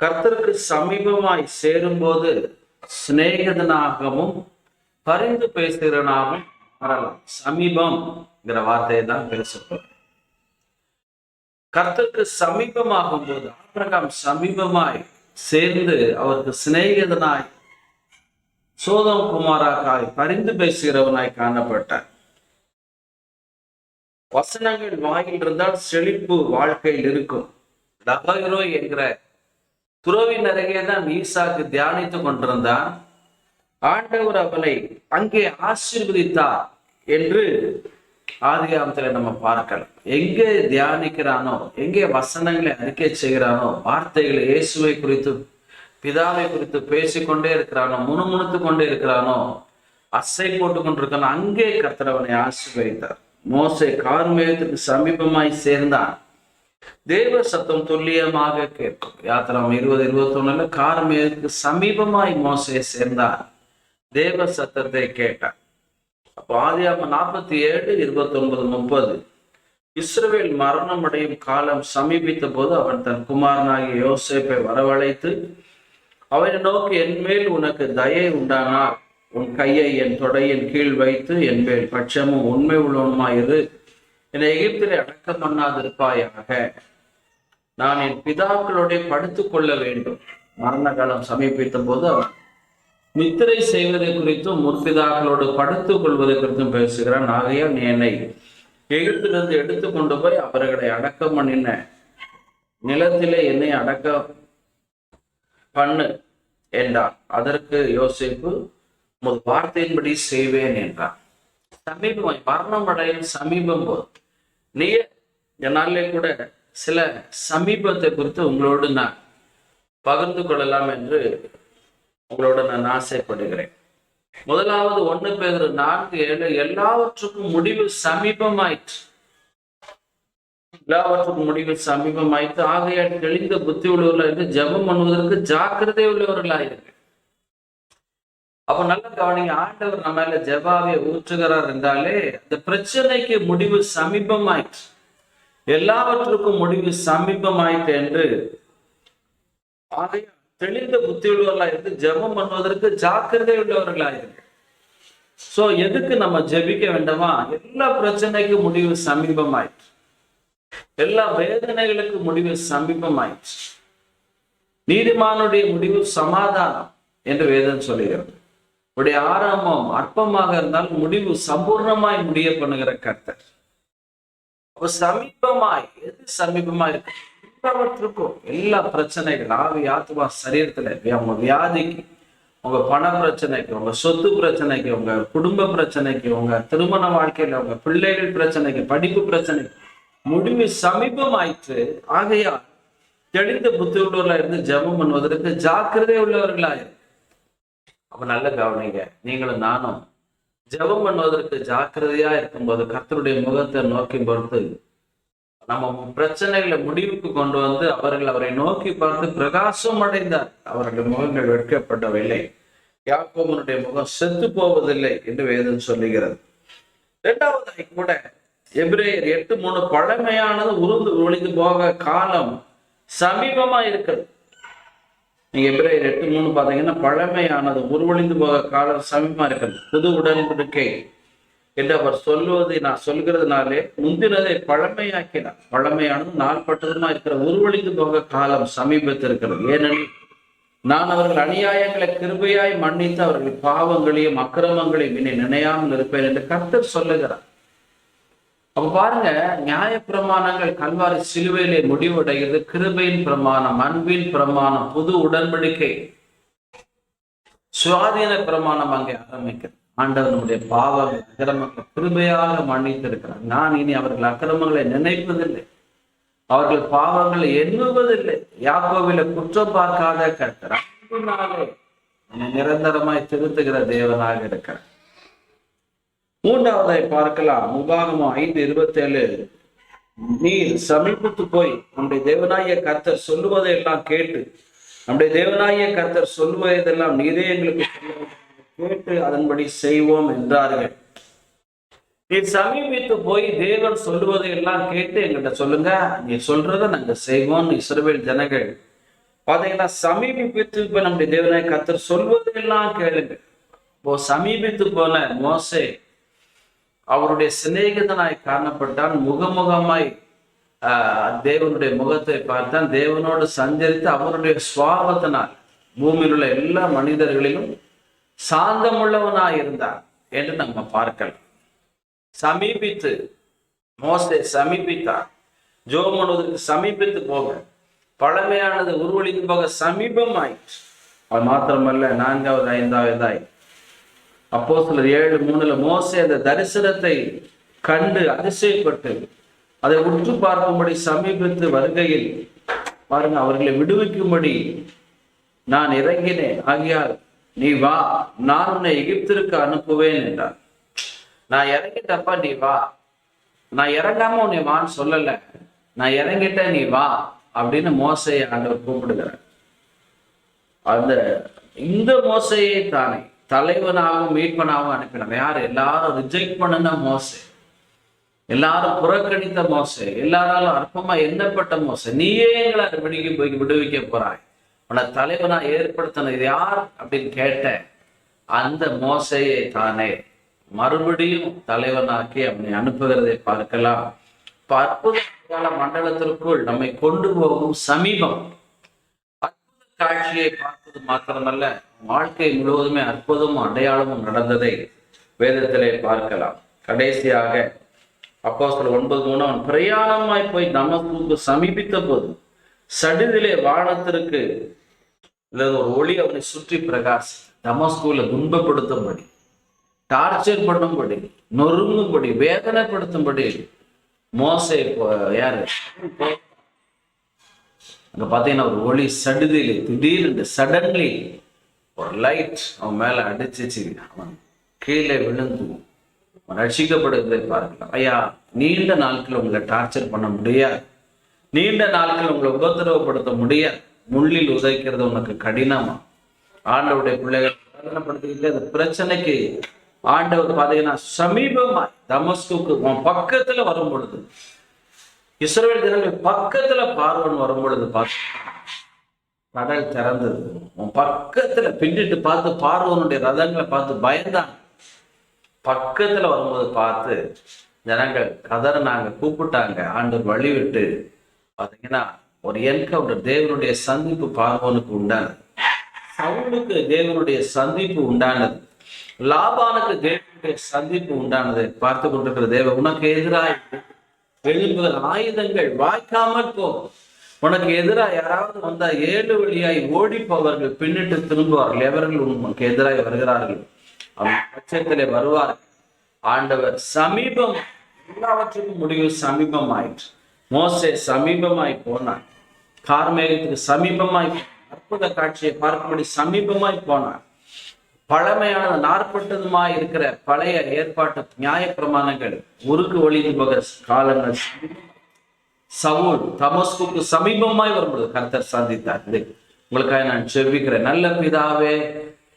கர்த்தருக்கு சமீபமாய் சேரும்போது சிநேகிதனாகவும் பரிந்து பேசுகிறனாகவும் வரலாம். சமீபம்ங்கிற வார்த்தையை தான் பேசப்படும். கர்த்தருக்கு சமீபமாகும் போது ஆபிரகாம் சமீபமாய் சேர்ந்து அவருக்கு சிநேகிதனாய் சோதம் குமாராக்காய் பரிந்து பேசுகிறவனாய் காணப்பட்டார். வசனங்கள் வாயில் இருந்தால் செழிப்பு வாழ்க்கையில் இருக்கும். லகாயிரோ என்கிற துறவின் அருகே தான் ஈசாக்கு தியானித்து கொண்டிருந்தான். ஆண்டவர் அவனை அங்கே ஆசீர்வதித்தார் என்று ஆதிகாமத்தில் நம்ம பார்க்கலாம். எங்கே தியானிக்கிறானோ, எங்கே வசனங்களை அறிக்கை செய்கிறானோ, வார்த்தைகளை இயேசுவை குறித்து பிதாவை குறித்து பேசிக்கொண்டே இருக்கிறானோ, முணுமுணுத்து கொண்டே இருக்கிறானோ, அசை போட்டு கொண்டிருக்கானோ, அங்கே கர்த்தர் அவனை ஆசீர்வதித்தார். மோசே கார்மேகத்துக்கு சமீபமாய் சேர்ந்தான். தேவ சத்தம் துல்லியமாக கேட்கும். யாத்திராம் 20-21 கார்மேகத்துக்கு சமீபமாய் மோசே சேர்ந்தான். தேவ சத்தத்தை கேட்டான். அப்போ ஆதியாகமம் 47:29-30 இஸ்ரவேல் மரணம் அடையும் காலம் சமீபித்த போது அவன் தன் குமாரனாகிய யோசேப்பை வரவழைத்து அவனை நோக்கி, என் மேல் உனக்கு தயை உண்டானால் உன் கையை என் தொடையின் கீழ் வைத்து என் மேல் பட்சமும் உண்மை உள்ளவனுமாயிரு, என்னை எகிப்திலே அடக்கம் பண்ணாதிருப்பாயாக. நான் என் பிதாக்களோட படுத்துக் கொள்ள வேண்டும். மரண காலம் சமீபித்த போது அவன் நித்திரை செய்வதை குறித்தும் முற்பிதாக்களோடு படுத்துக் கொள்வதை குறித்தும் பேசுகிறான். ஆகையால் நீ என்னை எகிப்திலிருந்து எடுத்து கொண்டு போய் அவர்களை அடக்கம் பண்ணின நிலத்திலே என்னை அடக்கம் பண்ணு என்றான். அதற்கு யோசேப்பு, உமது வார்த்தையின்படி செய்வேன் என்றான். சமீபம் மரணம் அடையும் சமீபம் போது நீ என்னாலே கூட சில சமீபத்தை குறித்து உங்களோடு நான் பகிர்ந்து கொள்ளலாம் என்று உங்களோட நான் ஆசைப்படுகிறேன். முதலாவது 1 பேதுரு 4:7 எல்லாவற்றுக்கும் முடிவு சமீபமாயிற்று. எல்லாவற்றுக்கும் முடிவு சமீபமாயிற்று. ஆகையால் தெளிந்த புத்தி உள்ளவர்களா இருந்து ஜெபம் பண்ணுவதற்கு ஜாக்கிரதை உள்ளவர்களாயிருக்கு. அப்ப நல்ல கவனிங்க, ஆண்டவர் நம்ம மேல ஜெபாவை ஊற்றுகிறார் என்றாலே அந்த பிரச்சனைக்கு முடிவு சமீபமாயிற்று. எல்லாவற்றுக்கும் முடிவு சமீபமாயிற்று என்று ஆகையால் தெளிந்த புத்தி உள்ளவர்களா இருந்து ஜெபம் பண்ணுவதற்கு ஜாக்கிரதை உள்ளவர்களா இருக்கு. சோ எதுக்கு நம்ம ஜெபிக்க வேண்டாமா? எல்லா பிரச்சனைக்கும் முடிவு சமீபமாயிற்று. எல்லா வேதனைகளுக்கு முடிவு சமீபமாயிற்று. நீதிமானுடைய முடிவு சமாதானம் என்று வேதம் சொல்லுகிறது. உடைய ஆரம்பம் அற்பமாக இருந்தால் முடிவு சம்பூர்ணமாய் முடிய பண்ணுகிற கர்த்தர். அப்ப சமீபமாய் எது சமீபமாய் இருக்கு? எல்லாவற்றுக்கும் எல்லா பிரச்சனைகள் ஆவி ஆத்மா சரீரத்துல உங்க வியாதிக்கு, உங்க பண பிரச்சனைக்கு, உங்க சொத்து பிரச்சனைக்கு, உங்க குடும்ப பிரச்சனைக்கு, உங்க திருமண வாழ்க்கையில உங்க பிள்ளைகள் பிரச்சனைக்கு, படிப்பு பிரச்சனைக்கு முடிவு சமீபம் ஆயிற்று. ஆகையால் தெளிந்த புத்தி உள்ளவர்களா இருந்து ஜெபம் பண்ணுவதற்கு ஜாக்கிரதை உள்ளவர்களாயிரு. அப்ப நல்ல கவனிங்க, நீங்களும் நானும் ஜெபம் பண்ணுவதற்கு ஜாக்கிரதையா இருக்கும்போது கர்த்தருடைய முகத்தை நோக்கி பொறுத்து நம்ம பிரச்சனைகளை முடிவுக்கு கொண்டு வந்து அவரை நோக்கி பார்த்து பிரகாசம் அடைந்தார். அவருடைய முகங்கள் வெட்கப்படவில்லை. யாக்கோபனுடைய முகம் செத்து போவதில்லை என்று வேதம் சொல்லுகிறது. 2வது கூட எபிரேயர் 8:3 பழமையானது ஒளிந்து போக காலம் சமீபமா இருக்கிறது. நீங்க எபிரேயர் 8:3 பாத்தீங்கன்னா பழமையானது உருவழிந்து போக காலம் சமீபமா இருக்கிறது. புது உடன்படிக்கை என்று அவர் சொல்லுவதை நான் சொல்கிறதுனாலே முந்தினதை பழமையாக்கினார். பழமையானது நாள்பட்டதுமா இருக்கிற உருவழிந்து போக காலம் சமீபத்திருக்கிறது. ஏனெனில் நான் அவர்கள் அநியாயங்களை கிருபையாய் மன்னித்து அவர்கள் பாவங்களையும் அக்கிரமங்களையும் இனி நினையாமல் இருப்பேன் என்று கர்த்தர் சொல்லுகிறார். அப்ப பாருங்க, நியாய பிரமாணங்கள் கல்வாரி சிலுவையிலே முடிவடைகிறது. கிருபையின் பிரமாணம், அன்பின் பிரமாணம், புது உடன்படிக்கை, சுவாதீன பிரமாணம் அங்கே ஆரம்பிக்கிறது. ஆண்டவர் நம்முடைய பாவங்கள் அக்கிரமங்கள் கிருபையாக மன்னித்து இருக்கிறார். நான் இனி அவர்கள் அக்கிரமங்களை நினைப்பதில்லை, அவர்கள் பாவங்களை எண்ணுவதில்லை. யாக்கோபில குற்றம் பார்க்காத கர்த்தர் அன்பினாலே நிரந்தரமாய் திருத்துகிற தேவனாக இருக்கிறார். 3வதை பார்க்கலாம். உபாகமம் 5:27 நீர் சமீபத்து போய் நம்முடைய தேவனாகிய கர்த்தர் சொல்லுவதை எல்லாம் கேட்டு, நம்முடைய தேவனாகிய கர்த்தர் சொல்லுவதெல்லாம் நீரே எங்களுக்கு கேட்டு அதன்படி செய்வோம் என்றார்கள். நீ சமீபித்து போய் தேவன் சொல்லுவதை எல்லாம் கேட்டு எங்கிட்ட சொல்லுங்க, நீ சொல்றத நாங்க செய்வோம். இஸ்ரவேல் ஜனங்கள் பாத்தீங்கன்னா சமீபித்து இப்ப நம்முடைய தேவனாய் கர்த்தர் சொல்வதெல்லாம் கேளுங்க. இப்போ சமீபித்து போன மோசே அவருடைய சிநேகிதனாய் காணப்பட்டான். முகமுகமாய் தேவனுடைய முகத்தை பார்த்தான். தேவனோடு சஞ்சரித்து அவருடைய சுவாபத்தினால் பூமியில் உள்ள எல்லா மனிதர்களிலும் சாந்தமுள்ளவனாய் இருந்தான் என்று நம்ம பார்க்கலாம். சமீபித்து மோசே சமீபித்தார். ஜோம் பண்ணுவதற்கு சமீபித்து போக பழமையானது உருவழிந்து போக சமீபமாயிற்று. அது மாத்திரமல்ல, 4வது 5வதாய் அப்போஸ்தலர் 7:3 மோசே அந்த தரிசனத்தை கண்டு அதிசயப்பட்டு அதை உற்று பார்க்கும்படி சமீபித்து வருகையில் பாருங்க, அவர்களை விடுவிக்கும்படி நான் இறங்கினேன், ஆகையால் நீ வா, நான் உன்னை எகிப்திற்கு அனுப்புவேன் என்றார். நான் இறங்கிட்டப்பா, நீ வா. நான் இறங்காம உன்னை வான்னு சொல்லல, நான் இறங்கிட்டேன், நீ வா அப்படின்னு மோசையை ஆண்டவர் கூப்பிடுகிறார். இந்த மோசையை தானே தலைவனாகவும் மீட்பனாகவும் அனுப்பினார். யார்? எல்லாரும் ரிஜெக்ட் பண்ணின மோசே, எல்லாரும் புறக்கணித்த மோசே, எல்லாராலும் அற்பமா எண்ணப்பட்ட மோசே, நீயே எங்களை விடுவிக்க போறாய், உன்னை தலைவனா ஏற்படுத்தினது யார் அப்படின்னு கேட்ட அந்த மோசையை தானே மறுபடியும் தலைவனாக்கி அவனை அனுப்புகிறதை பார்க்கலாம். அற்புத மண்டலத்திற்குள் நம்மை கொண்டு போகும் சமீபம். அற்புத காட்சியை பார்ப்பது மாத்திரமல்ல, வாழ்க்கை முழுவதுமே அற்புதமும் அடையாளமும் நடந்ததை வேதத்திலே பார்க்கலாம். கடைசியாக அப்போஸ்தலர் 9:3 அவன் பிரயாணமாய் போய் தமஸ்குக்கு சமீபித்த போது சடிதிலே வானத்திற்கு ஒரு ஒளி அவனை சுற்றி பிரகாசி. தமஸ்குல துன்பப்படுத்தும்படி, டார்ச்சர் பண்ணும்படி, நொறுங்கும்படி, வேதனைப்படுத்தும்படி மோசே யாரு அங்க பாத்தீங்கன்னா ஒரு ஒளி சடுதியிலே திடீர்னு சடன்லி ஒரு லைட் அவன் மேல அடிச்சிச்சு. அவன் கீழே விழுந்து ரட்சிக்கப்படுவதை பார்க்கலாம். ஐயா, நீண்ட நாட்கள் உங்களை டார்ச்சர் பண்ண முடியாது, நீண்ட நாட்கள் உங்களை உபத்திரவப்படுத்த முடியாது, முள்ளில் உதைக்கிறது உனக்கு கடினமா. ஆண்டவருடைய பிள்ளைகள் பிரச்சனைப்படுத்திக்கிட்டு அந்த பிரச்சனைக்கு ஆண்டவர் பாத்தீங்கன்னா சமீபமாய் தமஸ்குக்கு உன் பக்கத்துல வரும் பொழுது, இஸ்ரவேல் ஜனங்கள் பக்கத்துல பார்வன் வரும் பொழுது கடல் திறந்தது. உன் பக்கத்துல பின்னிட்டு பார்த்து பார்வனுடைய ரதங்களை பார்த்து பயந்தாங்க. பக்கத்துல வரும்போது பார்த்து ஜனங்கள் கதறினாங்க, கூப்பிட்டாங்க. ஆண்டவர் வழி விட்டு பாத்தீங்கன்னா ஒரு என்கவுண்டர், தேவனுடைய சந்திப்பு பார்வோனுக்கு உண்டானது, சவுலுக்கு தேவனுடைய சந்திப்பு உண்டானது, லாபானுக்கு தேவனுடைய சந்திப்பு உண்டானதை பார்த்து கொண்டிருக்கிற தேவ உனக்கு எதிராக எழும்புகிற ஆயுதங்கள் வாய்க்காமல் போகும். உனக்கு எதிராக யாராவது வந்தா 7 வழியாய் ஓடி போவார்கள், பின்னிட்டு திரும்புவார்கள். எவர்கள் உனக்கு எதிராக வருகிறார்கள் அவன் பட்சத்திலே வருவார்கள். ஆண்டவர் சமீபம், எல்லாவற்றுக்கும் முடிவு சமீபம் ஆயிற்று. மோசே சமீபமாய் போனான், கார்மேகத்துக்கு சமீபமாய் அற்புத காட்சியை பார்க்கும்படி சமீபமாய் போனான். பழமையானது 40 இருக்கிற பழைய ஏற்பாட்டு நியாய பிரமாணங்கள் உருக்கு ஒளிந்து போக காலங்கள். சவுல் தமஸ்குக்கு சமீபமாய் வரும்பொழுது கர்த்தர் சந்தித்தார். உங்களுக்காக நான் செபிக்கிறேன். நல்ல பிதாவே,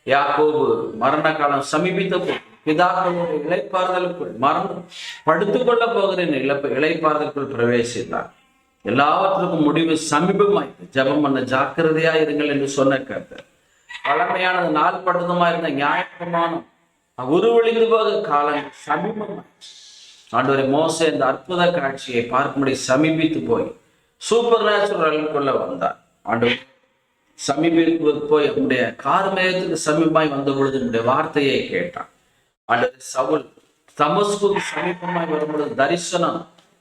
யாக்கோபு மரண காலம் சமீபித்த போது பிதாக்களுடைய இளைப்பாறுதலுக்குள் மரணம் படுத்துக் கொள்ள போகிறேன் இளைப்பாறுதலுக்குள் பிரவேசித்தார். எல்லாவற்றுக்கும் முடிவு சமீபமாயிட்டு ஜபம் பண்ண ஜாக்கிரதையா இருங்கள் என்று சொன்ன கர்த்தர். பழமையானது நாள்பட்டதுமா இருந்த நியாயப்பிரமாணம் உருவழிந்து போக காலம் சமீபமாயிற்று. ஆண்டவரே, மோசே இந்த அற்புத காட்சியை பார்க்கும்படி சமீபித்து போய் சூப்பர் நேச்சுரலுக்குள்ள வந்தார். ஆண்டவர் சமீபித்து போய் அவனுடைய கார்மேகத்துக்கு சமீபமாய் வந்த பொழுது என்னுடைய வார்த்தையை கேட்டான். ஆண்டவர் சவுல் தமஸ்குக்கு சமீபமாய் வரும்பொழுது தரிசனம்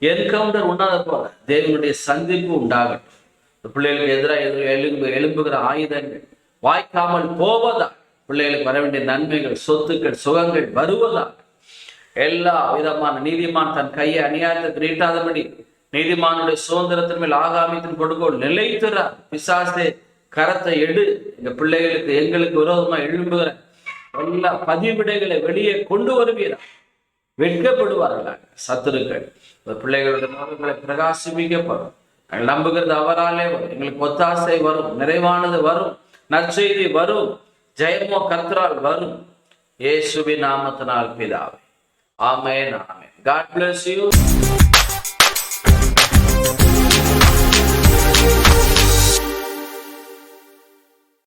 என்கவுண்டர் உண்டாத போல தேவனுடைய சந்திப்பு உண்டாகட்டும். பிள்ளைகளுக்கு எதிராக எழும்புகிற ஆயுதங்கள் வாய்க்காமல் போவதா, பிள்ளைகளுக்கு வர வேண்டிய நன்மைகள், சொத்துக்கள், சுகங்கள் வருவதா, எல்லா விதமான நீதிமான் தன் கையை அநியாயத்துக்கு நீட்டாதபடி நீதிமானுடைய சுதந்திரத்தின் மேல் ஆகாமியத்தின் கொடுக்கோள் நிலைத்துறார். பிசாசே கரத்தை எடு, எங்க பிள்ளைகளுக்கு எங்களுக்கு விரோதமா எழும்புகிற எல்லா பதிவிடைகளை வெளியே கொண்டு வருவீரா. வெட்கப்படுவார்களாக சத்துருக்கள். பிள்ளைகளுடைய முகங்களை பிரகாசிப்பிக்கப்படும். நம்புகிறது அவராலே வரும். எங்களுக்கு ஒத்தாசை வரும், நிறைவானது வரும், நற்செய்தி வரும், ஜெயமோ கர்த்தரால் வரும். இயேசுவின் நாமத்தினால் பிதாவே, ஆமென், ஆமென். God bless you.